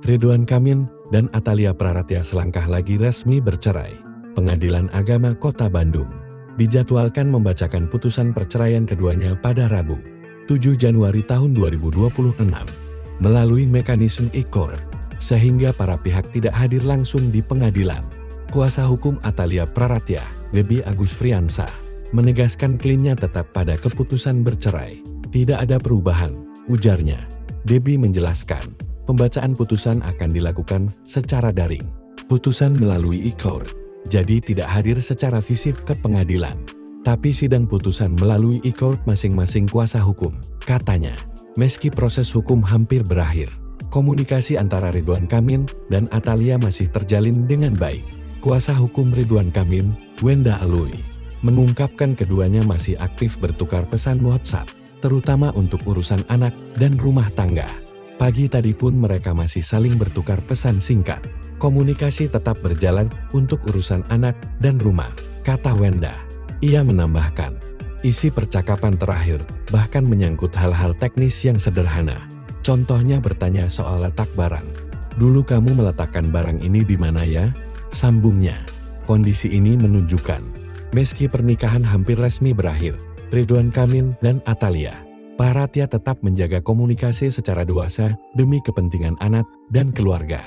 Ridwan Kamil dan Atalia Praratya selangkah lagi resmi bercerai. Pengadilan Agama Kota Bandung dijadwalkan membacakan putusan perceraian keduanya pada Rabu, 7 Januari tahun 2026, melalui mekanisme e-court, sehingga para pihak tidak hadir langsung di pengadilan. Kuasa hukum Atalia Praratya, Debbie Agusfriansah, menegaskan kliennya tetap pada keputusan bercerai. Tidak ada perubahan, ujarnya. Debbie menjelaskan, pembacaan putusan akan dilakukan secara daring. Putusan melalui e-court, jadi tidak hadir secara fisik ke pengadilan. Tapi sidang putusan melalui e-court masing-masing kuasa hukum, katanya. Meski proses hukum hampir berakhir, komunikasi antara Ridwan Kamil dan Atalia masih terjalin dengan baik. Kuasa hukum Ridwan Kamil, Wenda Alui, mengungkapkan keduanya masih aktif bertukar pesan WhatsApp, terutama untuk urusan anak dan rumah tangga. Pagi tadi pun mereka masih saling bertukar pesan singkat. Komunikasi tetap berjalan untuk urusan anak dan rumah, kata Wenda. Ia menambahkan, isi percakapan terakhir bahkan menyangkut hal-hal teknis yang sederhana. Contohnya bertanya soal letak barang. Dulu kamu meletakkan barang ini di mana ya? Sambungnya. Kondisi ini menunjukkan, meski pernikahan hampir resmi berakhir, Ridwan Kamil dan Atalia Praratya tetap menjaga komunikasi secara dewasa demi kepentingan anak dan keluarga.